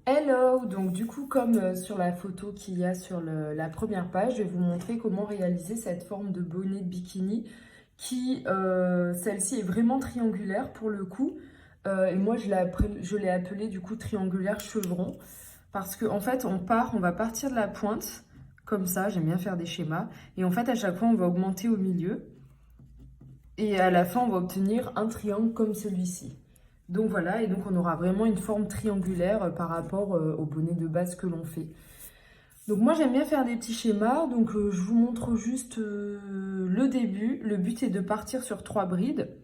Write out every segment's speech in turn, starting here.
Hello! Donc du coup, comme sur la photo qu'il y a sur la première page, je vais vous montrer comment réaliser cette forme de bonnet de bikini qui, celle-ci est vraiment triangulaire pour le coup. Et moi, je l'ai appelée du coup triangulaire chevron parce qu'en fait, on va partir de la pointe, comme ça, j'aime bien faire des schémas. Et en fait, à chaque fois, on va augmenter au milieu. Et à la fin, on va obtenir un triangle comme celui-ci. Donc voilà, et donc on aura vraiment une forme triangulaire par rapport au bonnet de base que l'on fait. Donc moi j'aime bien faire des petits schémas, donc je vous montre juste le début. Le but est de partir sur 3 brides.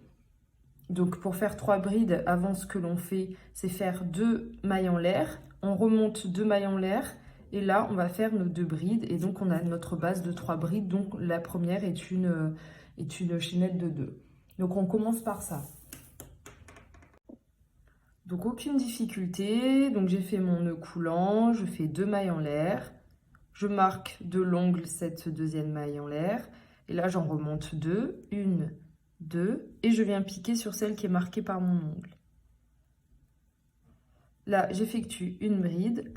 Donc pour faire 3 brides, avant ce que l'on fait, c'est faire 2 mailles en l'air. On remonte 2 mailles en l'air, et là on va faire nos 2 brides. Et donc on a notre base de 3 brides, donc la première est une chaînette de 2. Donc on commence par ça. Donc aucune difficulté, donc j'ai fait mon nœud coulant, je fais 2 mailles en l'air, je marque de l'ongle cette deuxième maille en l'air, et là j'en remonte 2, 1, 2, et je viens piquer sur celle qui est marquée par mon ongle. Là j'effectue une bride,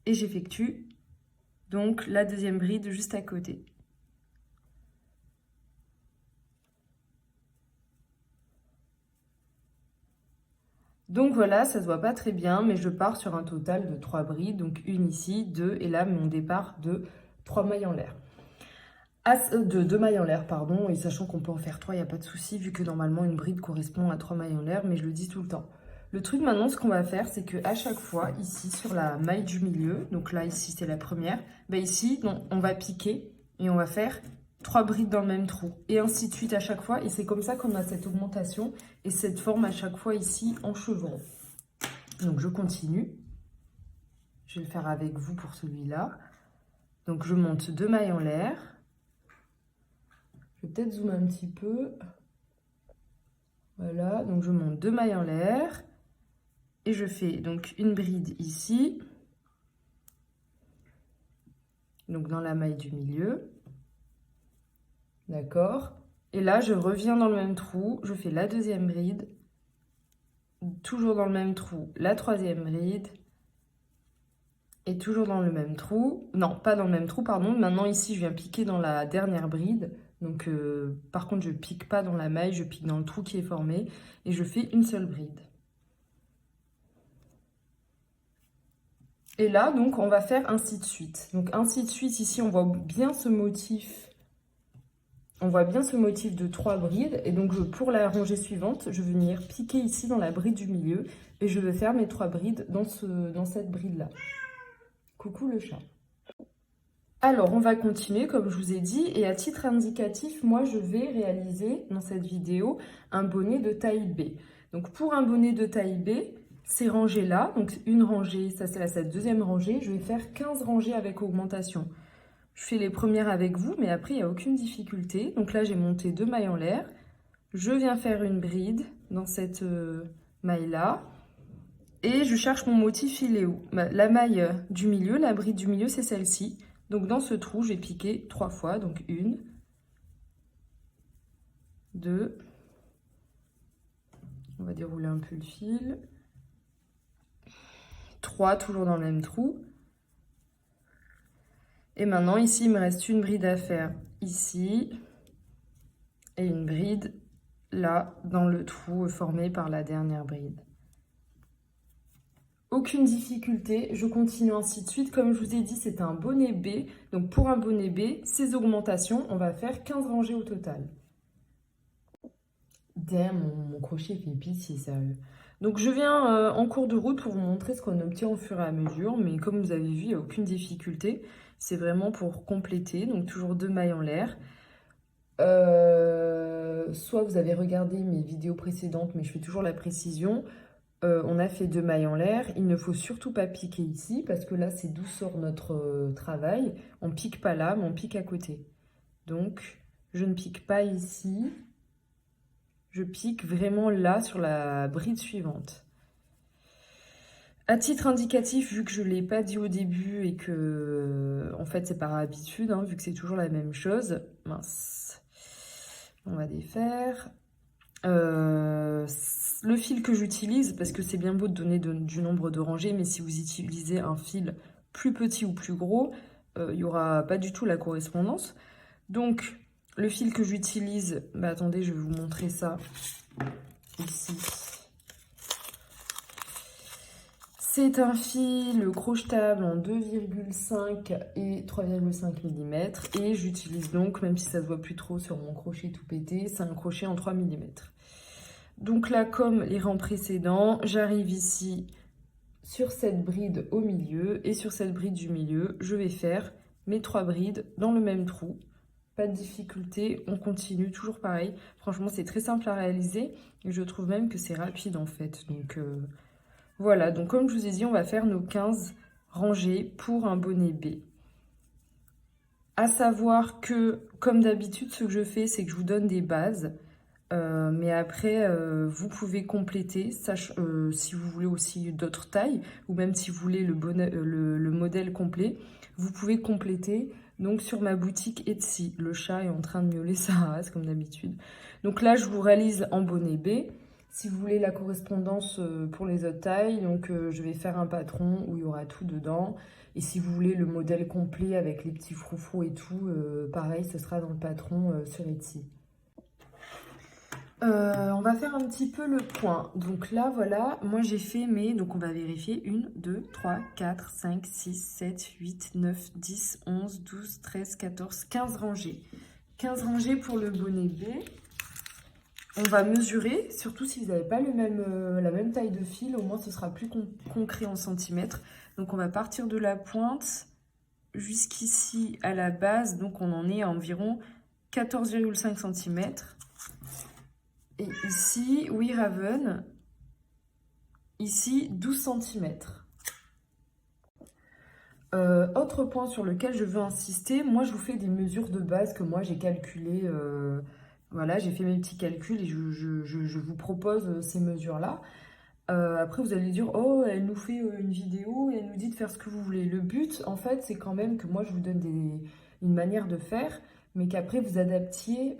et j'effectue donc la deuxième bride juste à côté. Donc voilà, ça se voit pas très bien, mais je pars sur un total de 3 brides, donc une ici, 2, et là mon départ de 3 mailles en l'air. De 2 mailles en l'air, pardon, et sachant qu'on peut en faire 3, il n'y a pas de souci, vu que normalement une bride correspond à 3 mailles en l'air, mais je le dis tout le temps. Le truc maintenant, ce qu'on va faire, c'est qu'à chaque fois, ici, sur la maille du milieu, donc là, ici, c'est la première, bah ici, non, on va piquer, et on va faire 3 brides dans le même trou, et ainsi de suite à chaque fois, et c'est comme ça qu'on a cette augmentation, et cette forme à chaque fois ici, en chevron. Donc je continue, je vais le faire avec vous pour celui-là. Donc je monte 2 mailles en l'air, je vais peut-être zoomer un petit peu. Voilà, donc je monte 2 mailles en l'air et je fais donc une bride ici, donc dans la maille du milieu, d'accord. Et là, je reviens dans le même trou, je fais la deuxième bride, toujours dans le même trou, la troisième bride, et toujours dans le même trou, non, pas dans le même trou, pardon. Maintenant ici, je viens piquer dans la dernière bride, donc par contre, je pique pas dans la maille, je pique dans le trou qui est formé, et je fais une seule bride. Et là, donc, on va faire ainsi de suite. Donc, ainsi de suite, ici, on voit bien ce motif. On voit bien ce motif de 3 brides. Et donc, pour la rangée suivante, je vais venir piquer ici dans la bride du milieu. Et je vais faire mes 3 brides dans cette bride-là. Coucou le chat. Alors, on va continuer, comme je vous ai dit. Et à titre indicatif, moi, je vais réaliser, dans cette vidéo, un bonnet de taille B. Donc, pour un bonnet de taille B, ces rangées-là, donc une rangée, ça c'est cette deuxième rangée, je vais faire 15 rangées avec augmentation. Je fais les premières avec vous, mais après, il n'y a aucune difficulté. Donc là, j'ai monté 2 mailles en l'air. Je viens faire une bride dans cette maille-là. Et je cherche mon motif, il est où? La maille du milieu, la bride du milieu, c'est celle-ci. Donc dans ce trou, j'ai piqué 3 fois. Donc 1, 2, on va dérouler un peu le fil. 3, toujours dans le même trou. Et maintenant, ici, il me reste une bride à faire ici. Et une bride là, dans le trou formé par la dernière bride. Aucune difficulté, je continue ainsi de suite. Comme je vous ai dit, c'est un bonnet B. Donc pour un bonnet B, ces augmentations, on va faire 15 rangées au total. Damn, mon crochet fait pitié, sérieux. Donc je viens en cours de route pour vous montrer ce qu'on obtient au fur et à mesure. Mais comme vous avez vu, il n'y a aucune difficulté. C'est vraiment pour compléter. Donc toujours 2 mailles en l'air. Soit vous avez regardé mes vidéos précédentes, mais je fais toujours la précision. On a fait 2 mailles en l'air. Il ne faut surtout pas piquer ici, parce que là, c'est d'où sort notre travail. On ne pique pas là, mais on pique à côté. Donc, je ne pique pas ici. Je pique vraiment là, sur la bride suivante. À titre indicatif, vu que je ne l'ai pas dit au début et que, en fait, c'est par habitude, vu que c'est toujours la même chose. Mince. On va défaire. Le fil que j'utilise, parce que c'est bien beau de donner du nombre de rangées, mais si vous utilisez un fil plus petit ou plus gros, il n'y aura pas du tout la correspondance. Donc, le fil que j'utilise, bah attendez, je vais vous montrer ça ici. C'est un fil crochetable en 2,5 et 3,5 mm. Et j'utilise donc, même si ça se voit plus trop sur mon crochet tout pété, c'est un crochet en 3 mm. Donc là, comme les rangs précédents, j'arrive ici sur cette bride au milieu. Et sur cette bride du milieu, je vais faire mes 3 brides dans le même trou. Pas de difficulté, on continue, toujours pareil. Franchement, c'est très simple à réaliser. Et je trouve même que c'est rapide en fait. Donc voilà, donc comme je vous ai dit, on va faire nos 15 rangées pour un bonnet B. À savoir que, comme d'habitude, ce que je fais, c'est que je vous donne des bases. Mais après, vous pouvez compléter, si vous voulez aussi d'autres tailles, ou même si vous voulez le modèle complet, vous pouvez compléter. Donc sur ma boutique Etsy, le chat est en train de miauler sa race comme d'habitude. Donc là, je vous réalise en bonnet B. Si vous voulez la correspondance pour les autres tailles, donc je vais faire un patron où il y aura tout dedans. Et si vous voulez le modèle complet avec les petits froufrous et tout, pareil, ce sera dans le patron sur Etsy. On va faire un petit peu le point. Donc là, voilà, moi j'ai fait mes... Donc on va vérifier. 1, 2, 3, 4, 5, 6, 7, 8, 9, 10, 11, 12, 13, 14, 15 rangées. 15 rangées pour le bonnet B. On va mesurer, surtout si vous n'avez pas la même taille de fil, au moins ce sera plus concret en centimètres. Donc on va partir de la pointe jusqu'ici à la base. Donc on en est à environ 14,5 cm. Et ici, We Raven, ici 12 cm. Autre point sur lequel je veux insister, moi je vous fais des mesures de base que moi j'ai calculées. Voilà, j'ai fait mes petits calculs et je vous propose ces mesures-là. Après, vous allez dire, oh, elle nous fait une vidéo et elle nous dit de faire ce que vous voulez. Le but, en fait, c'est quand même que moi je vous donne une manière de faire, mais qu'après vous adaptiez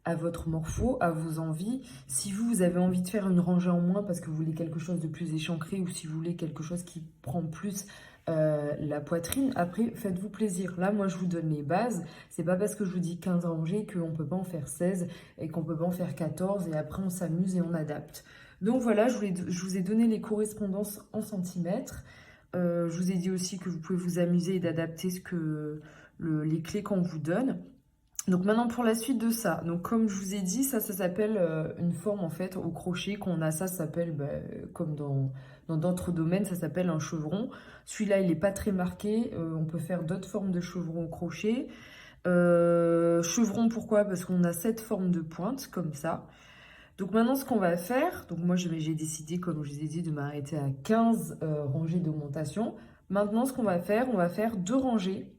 à votre morpho, à vos envies. Si vous avez envie de faire une rangée en moins parce que vous voulez quelque chose de plus échancré ou si vous voulez quelque chose qui prend plus la poitrine, après faites-vous plaisir. Là, moi je vous donne les bases. C'est pas parce que je vous dis 15 rangées qu'on peut pas en faire 16 et qu'on peut pas en faire 14 et après on s'amuse et on adapte. Donc voilà, je vous ai donné les correspondances en centimètres. Je vous ai dit aussi que vous pouvez vous amuser et d'adapter les clés qu'on vous donne. Donc maintenant pour la suite de ça, donc comme je vous ai dit, ça s'appelle une forme en fait au crochet qu'on a, ça s'appelle comme dans d'autres domaines, ça s'appelle un chevron. Celui-là il n'est pas très marqué, on peut faire d'autres formes de chevrons au crochet. Chevron pourquoi? Parce qu'on a cette forme de pointe comme ça. Donc maintenant ce qu'on va faire, donc moi j'ai décidé comme je vous ai dit de m'arrêter à 15 rangées d'augmentation. Maintenant ce qu'on va faire, on va faire 2 rangées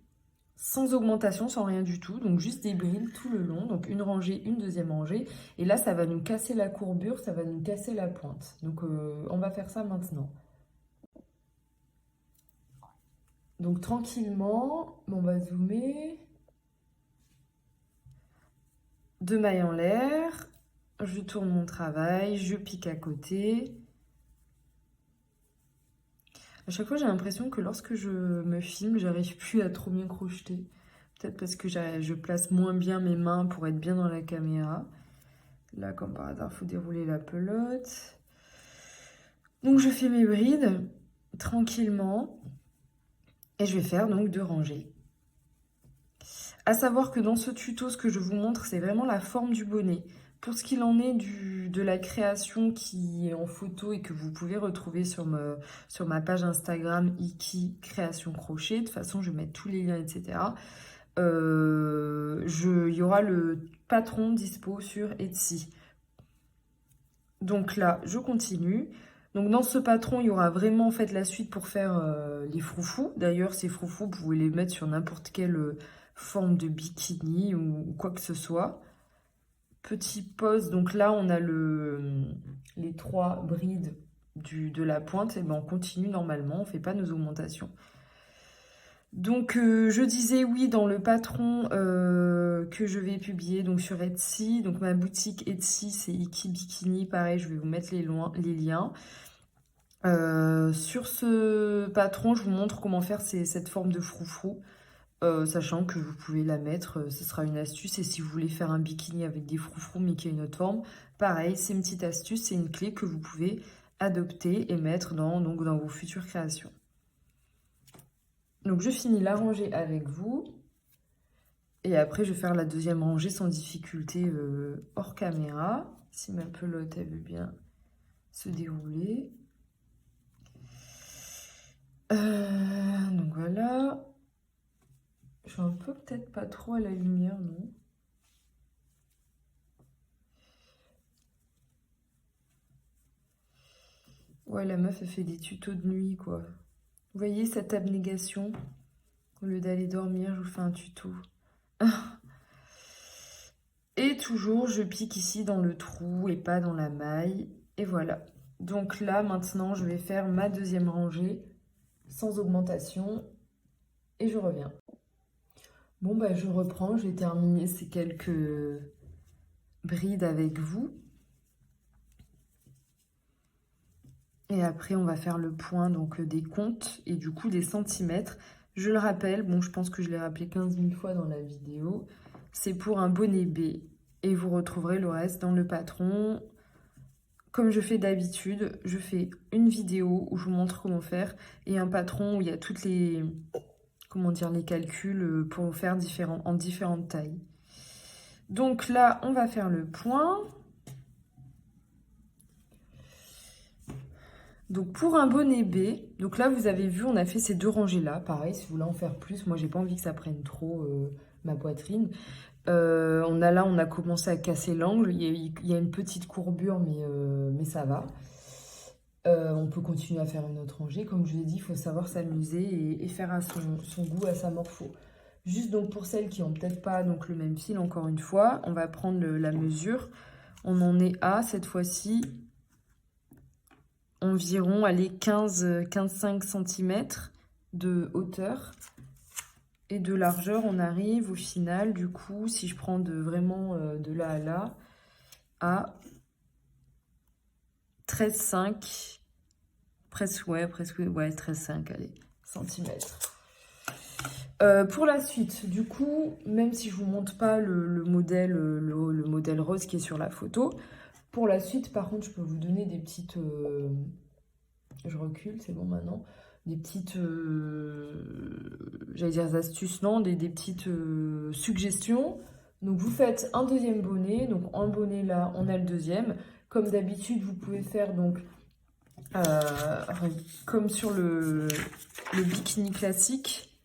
sans augmentation, sans rien du tout, donc juste des brides tout le long, donc une rangée, une deuxième rangée, et là ça va nous casser la courbure, ça va nous casser la pointe, donc on va faire ça maintenant. Donc tranquillement, on va zoomer, 2 mailles en l'air, je tourne mon travail, je pique à côté. À chaque fois, j'ai l'impression que lorsque je me filme, j'arrive plus à trop bien crocheter. Peut-être parce que je place moins bien mes mains pour être bien dans la caméra. Là, comme par hasard, il faut dérouler la pelote. Donc, je fais mes brides tranquillement. Et je vais faire donc 2 rangées. À savoir que dans ce tuto, ce que je vous montre, c'est vraiment la forme du bonnet. Pour ce qu'il en est de la création qui est en photo et que vous pouvez retrouver sur ma page Instagram Iki Création Crochet, de toute façon je vais mettre tous les liens, etc. Il y aura le patron dispo sur Etsy. Donc là, je continue. Donc dans ce patron, il y aura vraiment en fait la suite pour faire les froufous. D'ailleurs, ces froufous, vous pouvez les mettre sur n'importe quelle forme de bikini ou quoi que ce soit. Petit pose, donc là on a les 3 brides de la pointe, et ben on continue normalement, on ne fait pas nos augmentations. Donc, je disais oui dans le patron que je vais publier donc sur Etsy. Donc, ma boutique Etsy, c'est Iki Bikini. Pareil, je vais vous mettre les liens. Sur ce patron, je vous montre comment faire cette forme de froufrou. Sachant que vous pouvez la mettre, ce sera une astuce. Et si vous voulez faire un bikini avec des froufrous mais qui a une autre forme, pareil, c'est une petite astuce, c'est une clé que vous pouvez adopter et mettre dans vos futures créations. Donc je finis la rangée avec vous. Et après, je vais faire la deuxième rangée sans difficulté hors caméra. Si ma pelote, elle veut bien se dérouler. Donc voilà. Je suis un peu peut-être pas trop à la lumière, non? Ouais, la meuf, elle fait des tutos de nuit, quoi. Vous voyez cette abnégation? Au lieu d'aller dormir, je vous fais un tuto. Et toujours, je pique ici dans le trou et pas dans la maille. Et voilà. Donc là, maintenant, je vais faire ma deuxième rangée sans augmentation. Et je reviens. Bon, bah, je reprends. J'ai terminé ces quelques brides avec vous. Et après, on va faire le point donc des comptes et du coup des centimètres. Je le rappelle, bon, je pense que je l'ai rappelé 15 000 fois dans la vidéo. C'est pour un bonnet B. Et vous retrouverez le reste dans le patron. Comme je fais d'habitude, je fais une vidéo où je vous montre comment faire et un patron où il y a toutes les, comment dire, les calculs pour faire en différentes tailles. Donc là, on va faire le point. Donc pour un bonnet B, donc là vous avez vu, on a fait ces deux rangées là. Pareil, si vous voulez en faire plus, moi j'ai pas envie que ça prenne trop ma poitrine. On a commencé à casser l'angle. Il y a une petite courbure, mais ça va. On peut continuer à faire une autre rangée. Comme je vous l'ai dit, il faut savoir s'amuser et faire à son goût, à sa morpho. Juste donc pour celles qui n'ont peut-être pas donc, le même fil, encore une fois, on va prendre la mesure. On en est à, cette fois-ci, environ 15-5 cm de hauteur. Et de largeur, on arrive au final, du coup, si je prends vraiment de là à là, à 13,5, presque 13,5, allez, centimètres. Pour la suite, du coup, même si je vous montre pas le modèle rose qui est sur la photo, pour la suite, par contre, je peux vous donner des petites... je recule, c'est bon maintenant. Des petites, j'allais dire astuces, non, des petites suggestions. Donc vous faites un deuxième bonnet, donc un bonnet là, on a le deuxième. Comme d'habitude, vous pouvez faire donc, comme sur le bikini classique,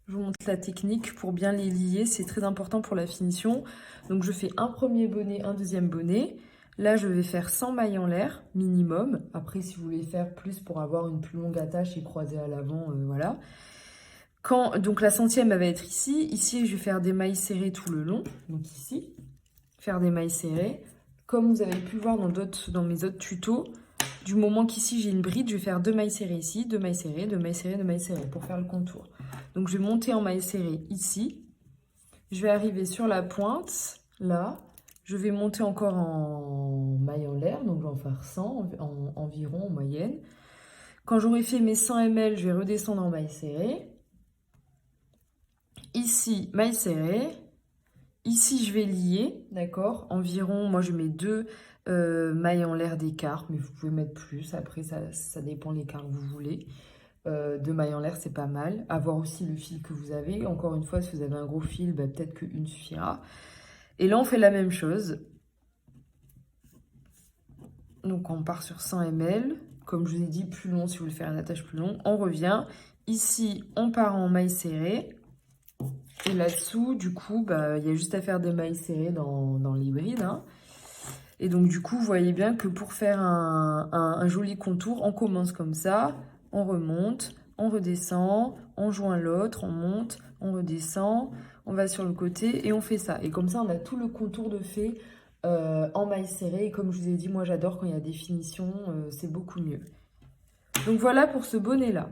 je vous montre la technique pour bien les lier, c'est très important pour la finition. Donc je fais un premier bonnet, un deuxième bonnet. Là, je vais faire 100 mailles en l'air, minimum. Après, si vous voulez faire plus pour avoir une plus longue attache et croiser à l'avant, voilà. Donc la centième, elle va être ici. Ici, je vais faire des mailles serrées tout le long. Donc ici, faire des mailles serrées. Comme vous avez pu le voir dans mes autres tutos, du moment qu'ici, j'ai une bride, je vais faire 2 mailles serrées ici, 2 mailles serrées, 2 mailles serrées, 2 mailles serrées pour faire le contour. Donc, je vais monter en mailles serrées ici. Je vais arriver sur la pointe, là. Je vais monter encore en maille en l'air, donc je vais en faire 100 environ en moyenne. Quand j'aurai fait mes 100 ml, je vais redescendre en maille serrée. Ici, maille serrée. Ici, je vais lier, d'accord? Environ, moi je mets 2 mailles en l'air d'écart, mais vous pouvez mettre plus. Après, ça dépend l'écart que vous voulez. 2 mailles en l'air, c'est pas mal. À voir aussi le fil que vous avez. Encore une fois, si vous avez un gros fil, bah, peut-être qu'une suffira. Et là, on fait la même chose. Donc, on part sur 100 ml. Comme je vous ai dit, plus long si vous voulez faire une attache plus longue. On revient. Ici, on part en maille serrée. Et là-dessous, du coup, bah, y a juste à faire des mailles serrées dans l'hybride. Hein. Et donc, du coup, vous voyez bien que pour faire un joli contour, on commence comme ça. On remonte, on redescend, on joint l'autre, on monte, on redescend, on va sur le côté et on fait ça. Et comme ça, on a tout le contour de fait en maille serrée. Et comme je vous ai dit, moi, j'adore quand il y a des finitions, c'est beaucoup mieux. Donc, voilà pour ce bonnet-là.